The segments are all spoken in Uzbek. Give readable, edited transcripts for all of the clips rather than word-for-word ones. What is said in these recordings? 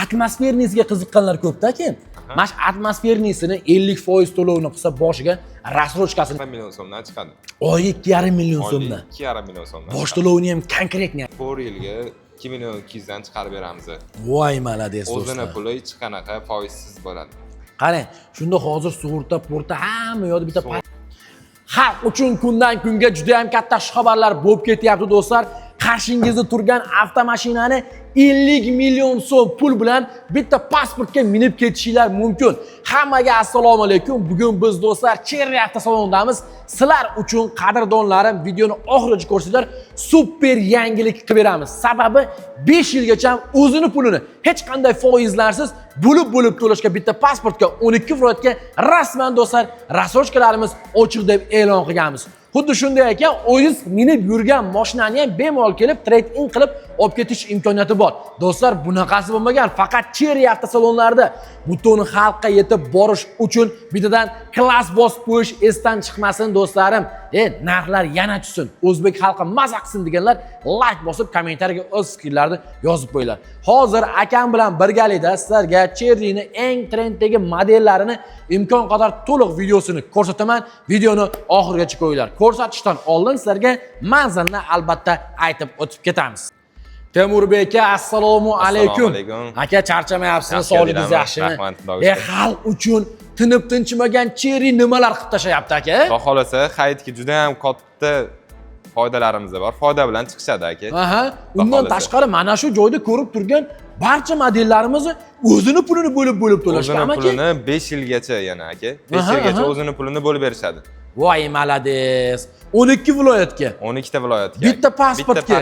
Atmosferniyasiga qiziqqanlar ko'pda aka. Mana shu atmosferniyasini 50% to'lovni qilsa boshiga rassrochkasini 1 million so'mdan chiqadi. oyiga 2,5 million so'mdan. 2,5 million so'mdan. Bosh to'lovini ham konkretni. 4 yilga 2 million 200 dan chiqarib beramiz. Voy malades O'zini do'stlar. puli hech qanaqa foizsiz bo'ladi. Qarang, shunda hozir sug'urta, porta hamma yoqda bitta xalq uchun kundan kunga juda ham katta xushxabarlar bo'lib ketyapti do'stlar. Qarshingizda turgan avtomashinani 50 million so'm pul bilan bitta pasportga minib ketishinglar mumkin. Hammaga assalomu alaykum. Bugun biz do'stlar Cherry avtosalonidamiz. Sizlar uchun qadrdonlarim videoni oxirigacha ko'rsanglar super yangilik qilib beramiz. Sababi 5 yilgacha o'zini pulini hech qanday foizlarsiz bo'lib to'lashga bitta pasportga 12% ga rasman do'stlar rassrochkalarimiz ochiq deb e'lon qilganmiz. Xuddi shunday ekan, o'zingiz minib yurgan mashinani ham bemalol kelib trade-in qilib olib ketish imkoniyati bor. Do'stlar, bunaqasi bo'lmagan, faqat Cherry avtosalonlarida butun xalqqa yetib borish uchun bittadan klass bosib qo'yish esdan chiqmasin do'stlarim. Narxlar yana tushsin, o'zbek xalqi maza qilsin deganlar like bosib kommentariyaga o'z fikrlarini yozib qo'yinglar. Hozir akam bilan birgalikda sizlarga Cherry'ni eng trenddagi modellarini imkon qadar to'liq videosini ko'rsataman. Videoni oxirigacha qo'yinglar. Ko'rsatishdan oldin sizlarga manzilni albatta aytib o'tib ketamiz. Temurbek aka, assalomu alaykum. Aka, charchamayapsizmi? Sog'ligingiz yaxshimi? Xalq uchun tinib tinchimagan Cherry nimalar qilib tashayapti aka? Xudo xolasa, hayitga juda ham katta foydalarimiz bor. Foyda bilan chiqishadi aka. Undan tashqari mana shu joyda ko'rib turgan barcha modellarimizni o'zini pulini bo'lib to'lashgan aka. O'zini pulini 5 yilgacha yana aka. 5 yilgacha o'zini pulini bo'lib berishadi. Voy malades. 12 viloyatga. 12 ta viloyatga. Bitta pasportga.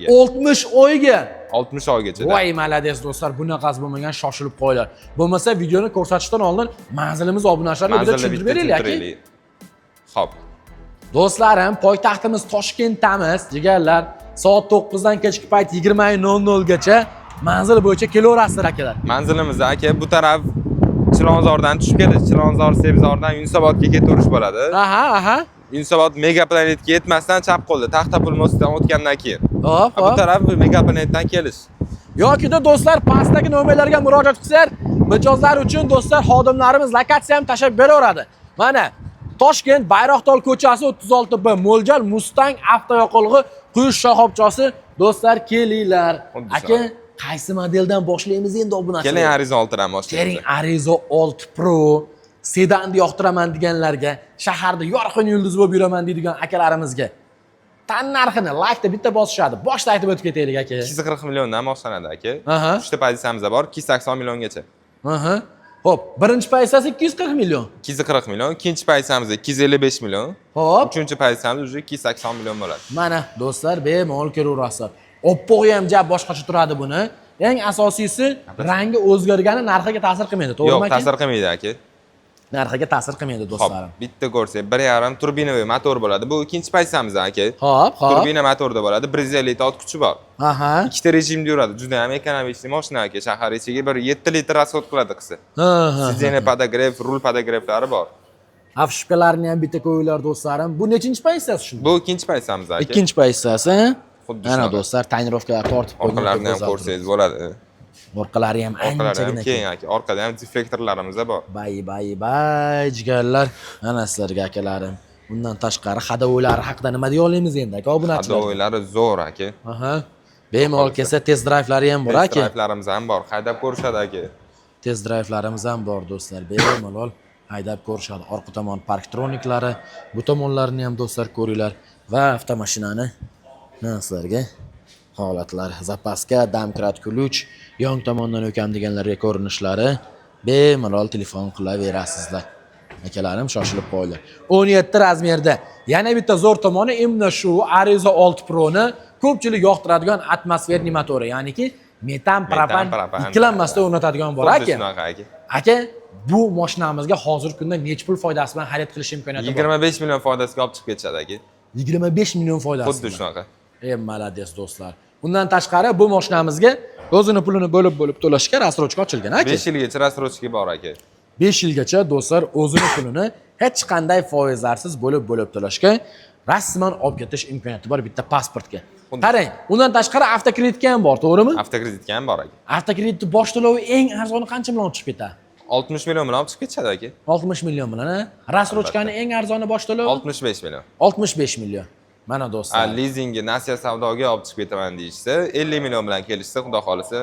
60 oyga. 60 oygacha. Voy malades do'stlar, bunaqasi bo'lmagan shoshilib qo'yinglar. Bo'lmasa videoni ko'rsatishdan oldin manzilimiz obunachilarga bitta tushuntirib beraylik aka. Xo'p. Do'stlarim, poytaxtimiz Toshkentdamiz. Jigarlar, soat 9 dan kechki payt 20:00 gacha manzil bo'yicha kelaverasizlar akalar. Manzilimiz aka bu taraf Chilonzordan tushib keladi. Chilonzor Sebzordan Yunusobodga ketaverish bo'ladi. Yunusobod Megaplanetga yetmasdan chap qo'lda Taxtapul mostidan o'tgandan keyin. Bu taraf Megaplanetdan kelish. Yokida do'stlar pastdagi nomerlarga murojaat qilsanglar, mijozlar uchun do'stlar xodimlarimiz lokatsiya ham tashab beraveradi. Mana Toshkent Bayroqtol ko'chasi 36B mo'ljal Mustang avtoyoqilg'i quyish shoxobchasi do'stlar kelinglar. Aka, qaysi modeldan boshlaymiz endi obunachilar? Keling Arizo 6 dan boshlaymiz. Keling Arizo 6 Pro sedanni yoqtiraman deganlarga, shaharda yorqin yulduz bo'lib yuraman deydigan akalarimizga tan narxini like-da bitta bosishadi. Boshda aytib o'tib ketaylik aka. 240 milliondan boshlanadi aka. 3 ta pozitsiyamiz bor, 280 milliongacha. Xo'p, birinchi pozitsiyasi 240 million. 240 million, ikkinchi pozitsiyamiz 255 million. Xo'p, uchinchi pozitsiyamiz уже 280 million bo'ladi. Mana do'stlar, bemalol kelaverasizlar. Oppoqi ham jab boshqacha turadi buni. Eng asosiysi rangi o'zgargani narxiga ta'sir qilmaydi, to'g'rimi aka? Yo'q, ta'sir qilmaydi aka. Narxiga ta'sir qilmaydi do'stlarim. Bitta ko'rsak 1.5 turbinoviy motor bo'ladi. Bu ikkinchi pozitsiyamiz aka. Xo'p. Turbina motorda bo'ladi, 150 ot kuchi bor. Ikkita rejimda yuradi. Juda ham ekonomik mashina aka. Shahar ichiga bir 7 litr rasxod qiladi qisi. Sideniya podogref, rul podogreflari bor. Afshkalarni ham bitta qo'yinglar do'stlarim. Bu nechinchi pozitsiyasi shunda? Bu ikkinchi pozitsiyamiz aka. Ikkinchi pozitsiyasi. Mana do'stlar, tonirovkalar tortib qo'ygan. Orqalarini ham ko'rsangiz bo'ladi. Orqalari ham anchagina keng aka. Orqada ham deflektorlarimiz bor. Bay jigarlar. Mana sizlarga akalarim. Bundan tashqari hadovoylari haqida nima deya olamiz endi aka obunachilar? Hadovoylari zo'r aka. Bemalol kelsa test drayvlari ham bor aka. Test drayvlarimiz ham bor. Haydab ko'rishadi aka. Test drayvlarimiz ham bor do'stlar. Bemalol haydab ko'rishadi. Orqa tomon parktroniklari, bu tomonlarini ham do'stlar ko'ringlar va avtomashinani sizlarga holatlar, zapaska, damkrat ключ, yon tomondan o'kam deganlarga ko'rinishlari bemalol telefon qilaverasizlar. Akalarim shoshilib qo'yinglar. 17 razmerda. Yana bitta zo'r tomoni imna shu Arizo 6 Pro ni ko'pchilik yoqtiradigan atmosferniy motori, ya'niki metan, propan ikkilanmasdan o'rnatadigan bor aka. Aka, bu mashinamizga hozirgi kunda nechta pul foydasi bilan xarid qilish imkoniyati bor? 25 million foydasiga olib chiqib ketishadi aka. 25 million foydasi. Xuddi shunaqa. Malades do'stlar. Bundan tashqari bu mashinamizga o'zini pulini bo'lib to'lashga rassrochka ochilgan aka. 5 yilgacha rassrochka bor aka. 5 yilgacha do'stlar o'zini pulini hech qanday foizlarsiz bo'lib to'lashga rasman olib ketish imkoniyati bor bitta pasportga. Qarang, undan tashqari avtokreditga ham bor, to'g'rimi? Avtokreditga ham bor aka. Avtokreditni bosh to'lovi eng arzoni qancha bilan chiqib ketadi? 60 million bilan olib chiqib ketishadi aka. 60 million bilan, ha? Rassrochkani eng arzoni bosh to'lovi 65 million. 65 million. Mana do'stlar. Lizingi, nasiya savdoga olib chiqib ketaman deyishsa, 50 million bilan kelishsa, xudo xolisa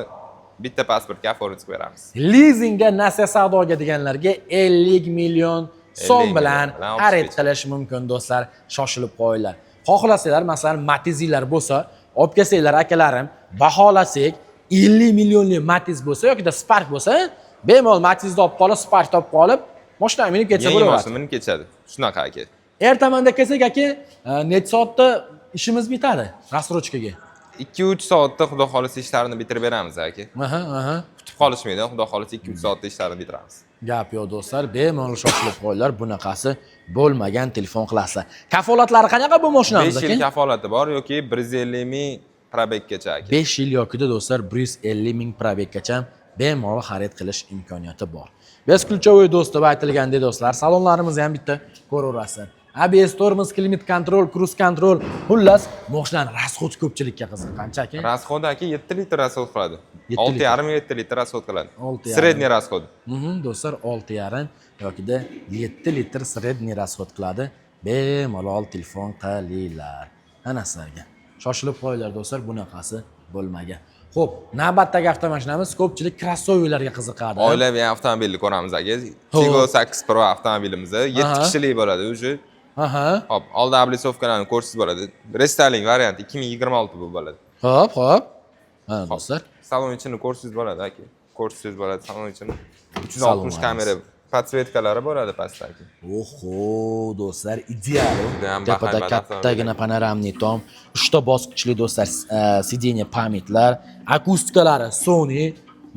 bitta pasportga oformlab beramiz. Lizingga, nasiya savdoga deganlarga 50 million so'm bilan xarid qilish mumkin do'stlar. Shoshilib qo'yinglar. Xohlasanglar, masalan, Matizlar bo'lsa, olib kelsanglar akalarim, baholasak 50 millionlik Matiz bo'lsa yoki Spark bo'lsa, bemalol Matizni olib qolib, Spark olib qolib, mashinani minib ketsa bo'laveradi. Mashina minib ketadi. Shunaqa aka. Ertamanda kelsak aka, necha soatda ishimiz bitadi rassrochkaga? 2-3 soatda xudo xolisa ishlarni bitirib beramiz aka. Aha. Kutib qolishmaydi, xudo xolisa 2-3 soatda ishlarni bitiramiz. Gap yo'q do'stlar, bemalol shoshilib qo'yinglar, bunaqasi bo'lmagan telefon qilasizlar. Kafolatlari qanaqa bu mashinamiz 5 yil kafolati bor yoki 150 ming probeggacha aka. 5 yil yokida do'stlar 150 ming probeggacha bemalol xarid qilish imkoniyati bor. Beskulchovoy do'st deb aytilgandek do'stlar, salonlarimizni ham bitta ko'raverasizlar. ABS, tormoz, klimat kontrol, cruise kontrol, xullas, mashinaning rasxod ko'pchilikka qiziq. Qancha aka? Rasxod aka 7 litr rasxod qiladi. 6,5-7 litr rasxod qiladi. 6,5. Sredniy rasxod. Do'stlar 6,5 yokida 7 litr sredniy rasxod qiladi. Bemalol telefon qilinglar. Ana sizlarga. Shoshilib qo'yinglar do'stlar, bunaqasi bo'lmagan. Xo'p, navbatdagi avtomashinamiz ko'pchilik krossoverlarga qiziqadi. Oilaviy avtomobilni ko'ramiz aka. Tiggo 8 Pro avtomobilimiz 7 kishilik bo'ladi o'zi. Hop, oldi oblisovkalarni ko'rsiz bo'ladi. Restyling variant 2026 bu bo'ladi. Hop. Mana do'stlar, salon ichini ko'rsiz bo'ladi aka. Ko'rsiz bo'ladi salon ichini. 360 kamera podsvetkalari bo'ladi pastdagi. Oho, do'stlar, ideal. Tepada kattagina panoramniy tom, 3 ta bosqichli do'stlar, sideniya pamitlar, akustikalari Sony,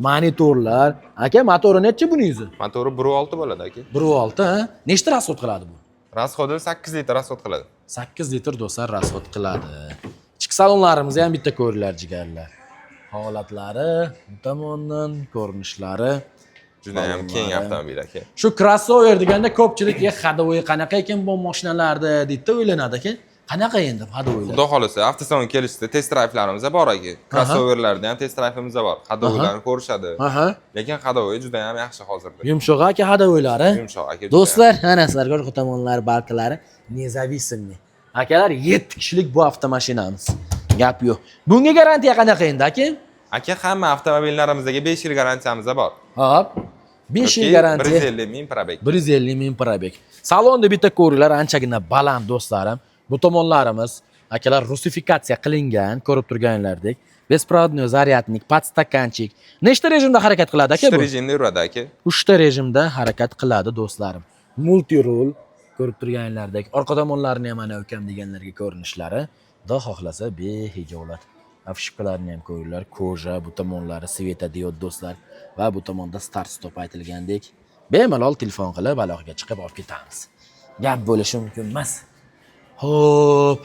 monitorlar. Aka, motori necha buningiz? Motori 1.6 bo'ladi aka. 1.6, ha? Nechta rasxod qiladi bu? Rasxodi 8 litr rasxod qiladi. 8 litr do'stlar rasxod qiladi. Ichki salonlarimizni ham bitta ko'ringlar jigarlar. Holatlari, bu tomondan ko'rinishlari juda ham keng avtomobil aka. Shu crossover deganda ko'pchilik Hadovoy qanaqa ekan bu mashinalarda deb o'ylanadi aka. Qanaqa endi Hadovoylar? Xudo xolisa, avtosalon kelishda test drive'larimiz bor aka. Crossoverlarda ham test drive'imiz bor. Hadovoylarni ko'rishadi. Lekin Hadovoy juda ham yaxshi hozirda. Yumshoq aka Hadovoylari. Yumshoq aka. Do'stlar, ana sizlarga orqa tomonlar balkalari nezavisimli. Akalar 7 kishilik bu avtomashinamiz. Gap yo'q. Bunga garantiya qanaqa endi aka? Aka, hamma avtomobillarimizga 5 yil garantiyamiz bor. Hop. 5 yil garantiya. 150 ming probeg. 150 ming probeg. Salonni bitta ko'ringlar, anchagina baland do'stlarim. Bu tomonlarimiz akalar rusifikatsiya qilingan, ko'rib turganlardek. Беспроводной zaryadnik, podstakanchik. Nechta rejimda harakat qiladi aka bu? 3 ta rejimda yuradi aka. 3 ta rejimda harakat qiladi do'stlarim. Multi-rol ko'rib turganlardek. Orqa tomonlarini ham mana ukam deganlarga ko'rinishlari. Xudo xohlasa behijolat. Afishkalarni ham ko'ringlar, koja, bu tomonlari svetodiod do'stlar va bu tomonda start stop aytilgandek. Bemalol telefon qilib aloqaga chiqib olib ketamiz. Gap bo'lishi mumkin emas. Xo'p,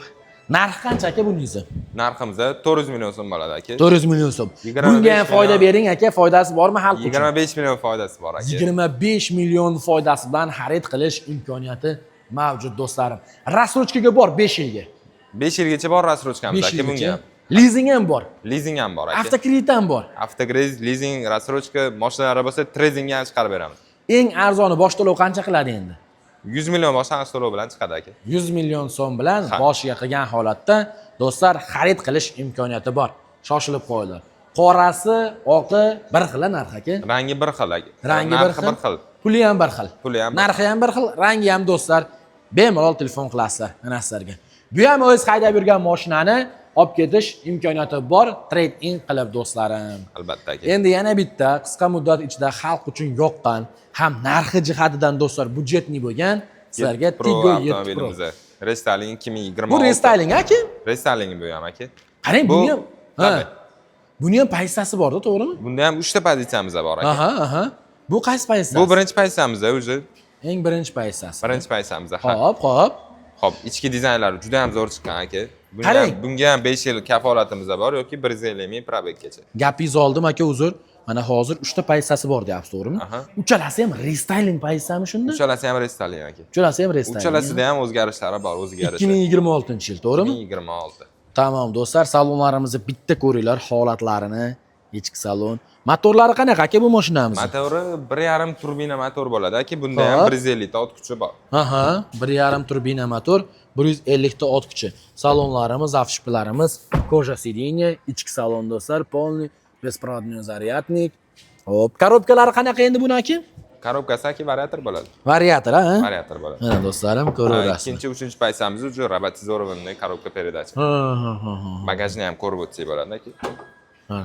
narx qancha aka buningiz? Narximiz 400 million so'm bo'ladi aka. 400 million so'm. Bunga ham foyda bering aka, foydasi bormi xalq uchun? 25 million foydasi bor aka. 25 million foydasi bilan xarid qilish imkoniyati mavjud do'stlarim. Rassrochkaga bor 5 yilga. 5 yilgacha bor rassrochkamiz aka bunga. Lizing ham bor. Lizing ham bor aka. Avtokredit ham bor. Avtokredit, lizing, rassrochka, mashinalar bo'lsa trezingga ham chiqarib beramiz. Eng arzoni bosh to'lov qancha qiladi endi? 100 million boshlangish to'lov bilan chiqadi aka. 100 million so'm bilan boshiga qilgan holatda do'stlar xarid qilish imkoniyati bor. Shoshilib qo'yinglar. Qorasi, oqi bir xil narx aka. Rangi bir xil aka. Rangi bir xil. Puli ham bir xil. Narxi ham bir xil, rangi ham do'stlar bemalol telefon qilasizlar ana sizlarga. Bu ham o'z haydab yurgan mashinani olib ketish imkoniyati bor, trade in qilib do'stlarim. Albatta aka. Endi yana bitta qisqa muddat ichida xalq uchun yoqqan, ham narxi jihatidan do'stlar budjetli bo'lgan sizlarga Tiggo 7 Pro. Restyling 2026. Bu restyling aka? Restyling bu ham aka. Qarang, buni ham buni ham pozitsiyasi bor-da, to'g'rimi? Bunda ham 3 ta pozitsiyamiz bor aka. Aha. Bu qaysi pozitsiyasi? Bu birinchi pozitsiyamiz o'zi. Eng birinchi pozitsiyasi. Birinchi pozitsiyamiz. Xo'p. Ichki dizaynlari juda ham zo'r chiqqan aka. Bunga ham 5 yil kafolatimiz bor yoki 150 ming probeggacha. Gapingizni oldim aka, uzr. Mana hozir 3 ta pozitsiyasi bor deyapsiz, to'g'rimi? Uchalasi ham restyling pozitsiyami shunda? Uchalasi ham restyling aka. Uchalasi ham restyling. Uchalasida ham o'zgarishlari bor, o'ziga yarasha. 2026-yil, to'g'rimi? 2026. Tamam do'stlar, salonlarimizni bitta ko'ringlar holatlarini. Ichki salon. Motorlari qanaqa aka bu mashinamiz? Motori 1.5 turbina motor bo'ladi aka. Bunda ham 150 ta ot kuchi bor. Aha, 1.5 turbina motor, 150 ta ot kuchi. Salonlarimiz, avshiplarimiz, koja сиденье, ichki salon do'stlar, полный, беспроводной зарядник. Hop, korobkalari qanaqa endi buni aka? Korobkasi aka variator bo'ladi. Variator, ha? Variator bo'ladi. Mana do'stlarim, ko'raverasiz. Ikkinchi, uchinchi paysamiz uchun robotizorovani korobka передач. Bagajni ham ko'rib o'tsak bo'ladi aka. Ha.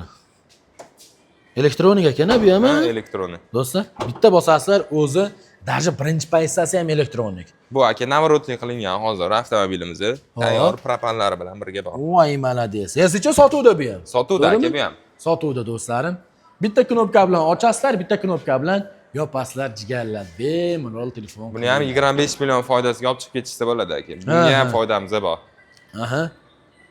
Elektronik ekan bu ham? Elektronik. Do'stlar, bitta bosasizlar o'zi, даже birinchi paysasi ham elektronik. Bu aka navrotlik qilingan hozir avtomobilimizni tayyor propanlari bilan birga bor. Voy, malades. Esicha sotuvda bu ham. Sotuvda aka bu ham. Sotuvda do'stlarim. Bitta knopka bilan ochasizlar, bitta knopka bilan yopasizlar, jigarlar. Bemalol telefon. Buni ham 25 million foydasiga olib chiqib ketishsa bo'ladi aka. Bunga ham foydamiz bor. Aha.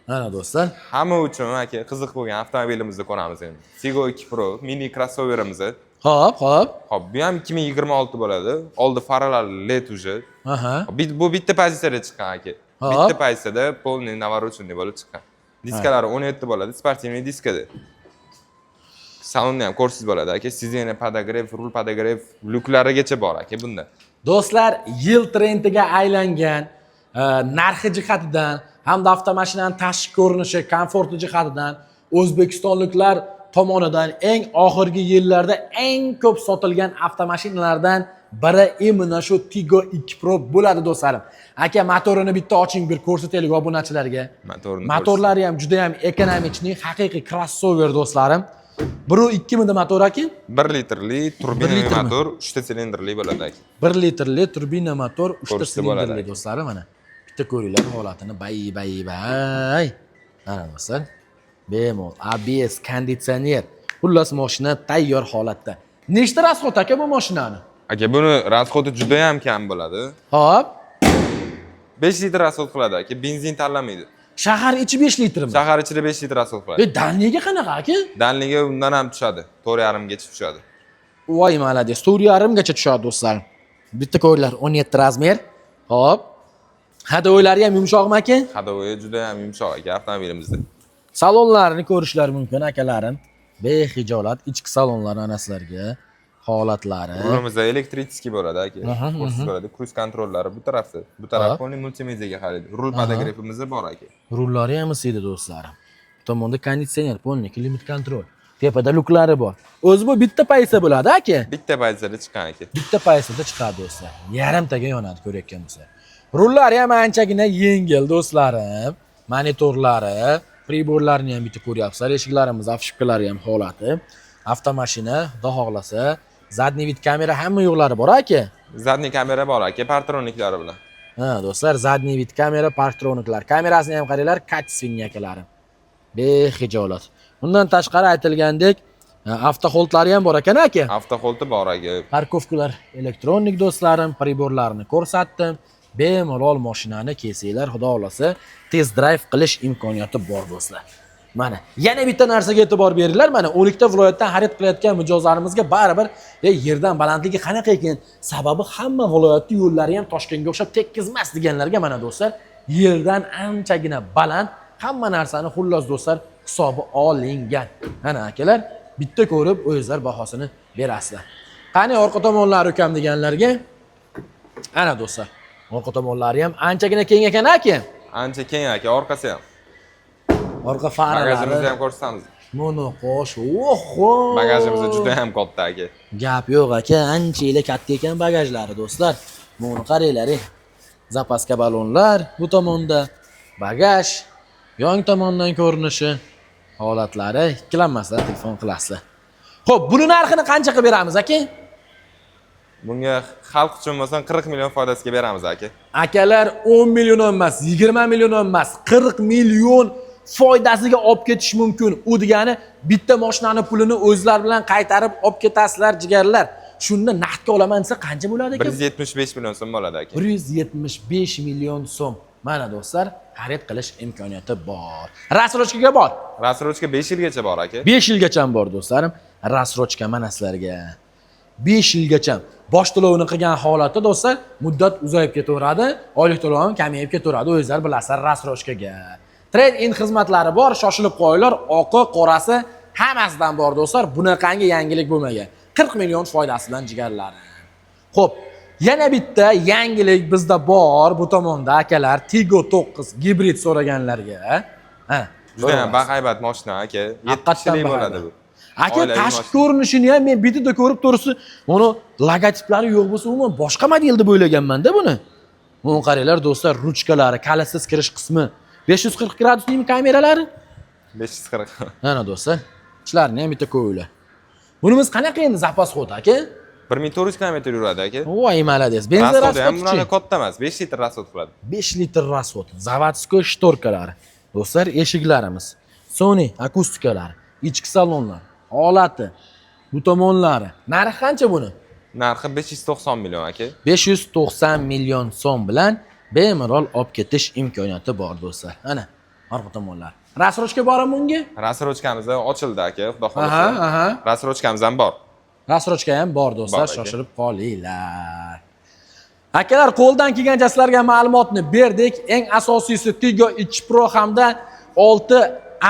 Mana do'stlar. Hamma uchun aka qiziq bo'lgan avtomobilimizni ko'ramiz endi. Figo 2 Pro mini crossoverimiz. Hop. Hop, bu ham 2026 bo'ladi. Oldi faralar LED уже. Aha. Bu bitta pozitsiyada chiqqan aka. Bitta pozitsiyada полный навороченный bo'lib chiqqan. Diskalari 17 bo'ladi, sportivniy diskada. Salonni ham ko'rsiz bo'ladi aka. Sizdeni podogrev, rul podogrev luklarigacha bor aka bunda. Do'stlar, yil trendiga aylangan narxi jihatidan hamda avtomashinaning tashqi ko'rinishi, komforti jihatidan o'zbekistonliklar tomonidan eng oxirgi yillarda eng ko'p sotilgan avtomashinalardan biri imенно shu Tigo 2 Pro bo'ladi do'stlarim. Aka, motorini bitta oching, bir ko'rsataylik obunachilarga. Motorlari ham juda ham ekonomichniy, haqiqiy crossover do'stlarim. 1.2 mida motor aka? 1 litrli turbinali motor, 3 ta silindrli bo'ladi aka. 1 litrli turbina motor, 3 ta silindrli do'stlarim, mana. Bitta ko'ringlar holatini, bay. Mana do'stlar. Bemol, ABS, konditsioner. Xullas mashina tayyor holatda. Nechta rasxod aka bu mashinani? Aka, buni rasxodi juda ham kam bo'ladi. Hop. 5 litr rasxod qiladi aka, benzin tanlamaydi. Shahar ichi 5 litrmi? Shahar ichida 5 litr rasxod qiladi. Danliga qanaqa aka? Danligi undan ham tushadi. 4.5 gacha tushadi. Voy, malades. 4.5 gacha tushadi do'stlar. Bitta ko'ringlar, 17 razmer. Hop. Hadovoylari ham yumshoqmi aka? Hadovoyi juda ham yumshoq aka avtomobilimizda. Salonlarini ko'rishlar mumkin akalarim. Behijolat ichki salonlarni ana sizlarga holatlari. Rulimizda elektrichki bo'ladi aka. Kursiz bo'ladi, kruz kontrollari bu tarafda. Bu taraf poni multimediaga qaraydi. Rul podogrefimiz bor aka. Rullari ham isiydi do'stlarim. Bu tomonda konditsioner, poni, klimat kontrol. Tepada luklari bor. O'zi bu bitta paysa bo'ladi aka. Bitta paysada chiqqan aka. Bitta paysada chiqadi do'stlar. Yarimtaga yonadi ko'rayotgan bo'lsa. Rullari ham anchagina yengil do'stlarim. Monitorlari, priborlarni ham bitta ko'ryapsizlar. Eshiklarimiz, avshipkalari ham holati. Avtomashina, xudo xohlasa, zadniy vid kamera hamma yo'qlari bor aka. Zadniy kamera bor aka, partroniklari bilan. Ha, do'stlar, zadniy vid kamera, partroniklar. Kamerasini ham qaranglar, kachsvinni akalarim. Behijolat. Bundan tashqari aytilgandek, avtoxoldlari ham bor ekan aka. Avtoxoldi bor aka. Parkovkalar elektronik do'stlarim, priborlarni ko'rsatdim. Bemalol mashinani kelsanglar, xudo xolasa, test drive qilish imkoniyati bor do'stlar. Mana, yana bitta narsaga e'tibor beringlar. Mana 12 ta viloyatdan xarid qilayotgan mijozlarimizga baribir yerdan balandligi qanaqa ekan? Sababi hamma viloyatning yo'llari ham Toshkentga o'xshab tekkizmas deganlarga mana do'stlar, yerdan anchagina baland, hamma narsani xullas do'stlar hisobi olingan. Mana akalar, bitta ko'rib o'zingizlar bahosini berasizlar. Qani orqa tomonlari ukam deganlarga? Ana do'stlar, orqa tomonlari ham anchagina keng ekan aka. Ancha keng aka, orqasi ham. Orqa faralari. Bagajimizni ham ko'rsatamiz. Mono qo'sh. Oho! Bagajimiz juda ham katta aka. Gap yo'q aka, ancha katta ekan bagajlari do'stlar. Buni qaranglar. Zapaska balonlar bu tomonda, bagaj, yong tomondan ko'rinishi, holatlari ikkilanmasdan telefon qilasizlar. Xo'p, buni narxini qancha qilib beramiz aka? Bunga xalq uchun bo'lsa 40 million foydasiga beramiz aka. Akalar 10 million emas, 20 million emas, 40 million foydasiga olib ketish mumkin. U degani bitta mashinani pulini o'zlar bilan qaytarib olib ketasizlar jigarlar. Shunda naqdga olaman desa qancha bo'ladi ekan? 175 million so'm bo'ladi aka. 175 million so'm. Mana do'stlar, xarid qilish imkoniyati bor. Rasrochkaga bor. Rasrochka 5 yilgacha bor aka. 5 yilgacha bor do'stlarim. Rasrochka mana sizlarga. 5 yilgacha bosh to'lovini qilgan holatda do'stlar, muddat uzayib ketaveradi, oylik to'lov ham kamayib ketaveradi. O'zingizlar bilasizlar rasrochkaga. Trade-in xizmatlari bor, shoshilib qo'yinglar. Oqi, qorasi hammasidan bor do'stlar. Bunaqangi yangilik bo'lmagan. 40 million foydasidan jigarlari. Xo'p, yana bitta yangilik bizda bor bu tomonda akalar. Tiggo 9 gibrid so'raganlarga. Ha, juda ham bahaybat mashina aka. 7 kishilik bo'ladi bu. Aka, tashqi ko'rinishini ham men videoda ko'rib turibsiz. Uni logotiplari yo'q bo'lsa, umuman boshqa modelda bo'ylaganman-da buni. Buni qaranglar do'stlar, ruchkalari, kalitsiz kirish qismi, 540 graduslik kameralari. 540. Mana do'stlar, ichlarini ham bitta ko'yinglar. Bunimiz qanaqa endi zapas xod aka? 1400 km yuradi aka. Voy, malades. Benzin rasxodi ham bunaqa katta emas, 5 litr rasxod qiladi. 5 litr rasxod. Zavodskoy shtorkalari. Do'stlar, eshiklarimiz, Sony akustikalari, ichki salonlar, holati, bu tomonlari. Narxi qancha buni? Narxi 590 million aka. 590 million so'm bilan bemalol olib ketish imkoniyati bor do'stlar. Ana, orqa tomonlar. Rasrochka bormi unga? Rasrochkamiz ochildi aka, xudo xolasa. Rasrochkamiz ham bor. Rasrochka ham bor do'stlar, shoshilib qolinglar. Akalar, qo'ldan kelgancha sizlarga ma'lumotni berdik. Eng asosiysi Tiggo 2 Pro hamda 6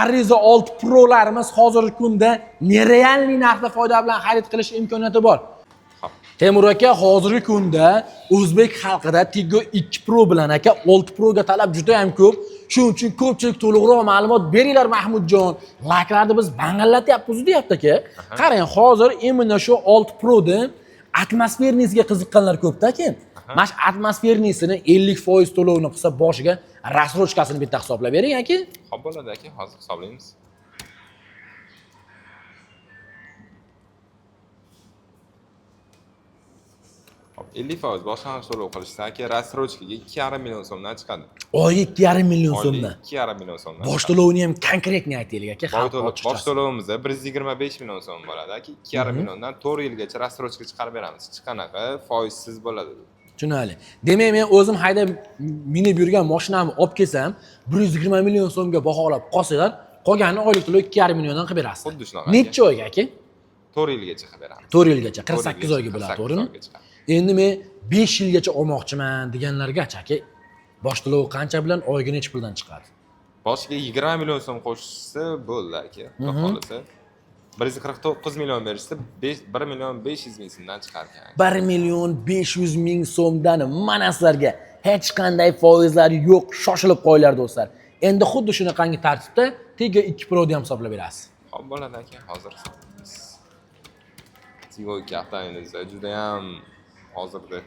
Arizo 6 Pro'larimiz hozirgi kunda nerealniy narxda foyda bilan xarid qilish imkoniyati bor. Temur aka, hozirgi kunda o'zbek xalqida Tiggo 2 Pro bilan aka 6 Pro'ga talab juda ham ko'p. Shuning uchun ko'pchilik to'liqroq ma'lumot beringlar Mahmudjon. Layklarni biz bangallatyapmiz deyapti aka. Qarang, hozir imенно shu 6 Pro'da atmosfernisiga qiziqqanlar ko'pda aka. Mana shu atmosfernisini 50% to'lovni qilsa boshiga rasrochkasini bitta hisoblab bering aka. Xo'p bo'ladi aka, hozir hisoblaymiz. Hop, 50% boshlang'ich to'lov qilishsa aka, rasrochkaga 2,5 million so'mdan chiqadi. Oyiga 2,5 million so'mdan. 2,5 million so'mdan. Bosh to'lovini ham konkretni aytaylik aka. Bosh to'lovimiz 125 million so'm bo'ladi aka. 2,5 milliondan 4 yilgacha rasrochka chiqarib beramiz. Hech qanaqa foizsiz bo'ladi. Tushunali. Demak, men o'zim haydab minib yurgan mashinamni olib kelsam, 120 million so'mga baholab qolsalar, qolganini oylik to'lov 2,5 milliondan qilib berasiz. Xuddi shunaqa. Necha oyga aka? 4 yilgacha qilib beramiz. 4 yilgacha, 48 oyga bo'ladi, to'g'rimi? Endi men 5 yilgacha olmoqchiman deganlargacha aka, bosh to'lov qancha bilan oyga necha puldan chiqadi? Boshiga 20 million so'm qo'shsa bo'ldi aka. Xudo xolasa. 149 million berishsa 1 million 500 ming so'mdan chiqar ekan. 1 million 500 ming so'mdan mana sizlarga hech qanday foizlar yo'q, shoshilib qo'yinglar do'stlar. Endi xuddi shunaqangi tartibda Tiggo 2 Pro ni ham hisoblab berasiz. Xo'p bo'ladi aka, hozir hisoblaymiz. Tiggo 2 avtomobilimiz juda ham hozirda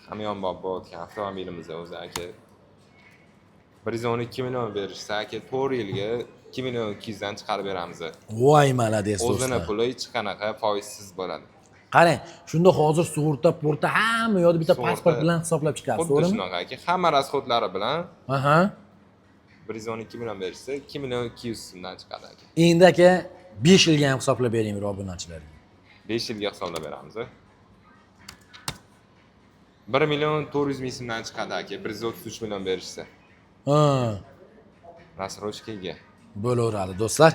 hamyonbop bo'layotgan avtomobilimiz o'zi aka. 112 million berishsa aka 4 yilga 2 million 200 dan chiqarib beramiz. Voy, malades do'stlar. O'zini puli hech qanaqa foizsiz bo'ladi. Qarang, shunda hozir sug'urta, porta hamma yo'lda bitta pasport bilan hisoblab chiqasiz, to'g'rimi? Xuddi shunaqa aka, hamma rasxodlari bilan 112 million berishsa 2 million 200 so'mdan chiqadi aka. Endi aka 5 yilga ham hisoblab bering obunachilarga. 5 yilga hisoblab beramiz. 1 million 400 ming so'mdan chiqadi aka, 133 million berishsa. Rasrochkaga bo'laveradi do'stlar.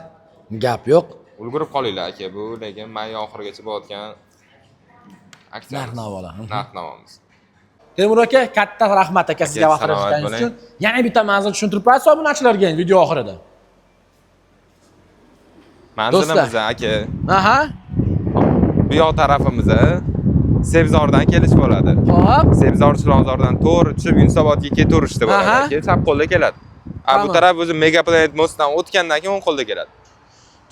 Gap yo'q. Ulgurib qolinglar aka, bu lekin may oxirigacha bo'layotgan aksiya. Narx-navomiz. Temur aka, katta rahmat aka sizga vaqt ajratganingiz uchun. Yana bitta manzil tushuntirib qo'yasiz obunachilarga video oxirida. Manzilimiz aka. Bu yoq tarafimizda Sebzordan kelish bo'ladi. Xo'p. Sebzor Chilonzordan to'g'ri tushib Yunusobodga ketaverishdi bo'ladi aka. Chap qo'lda keladi. Bu taraf o'zi Megaplanet Mostdan o'tgandan keyin o'ng qo'lda keladi.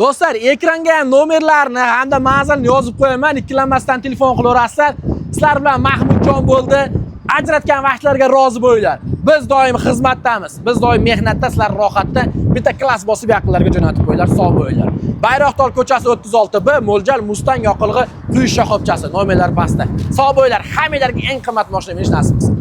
Do'stlar, ekranga ham nomerlarni hamda manzilni yozib qo'yaman. Ikkilanmasdan telefon qilaverasizlar. Sizlar bilan Mahmudjon bo'ldi. Ajratgan vaqtlarga rozi bo'linglar. Biz doim xizmatdamiz. Biz doim mehnatda, sizlar rohatda. Bitta klass bosib yaqinlarga jo'natib qo'yinglar, sog' bo'linglar. Bayroqtol ko'chasi 36B, mo'ljal Mustang yoqilg'i quyish shoxobchasi, nomerlar pastda. Sog' bo'linglar, hammalarga eng qimmat mashina minish nasib qilsin.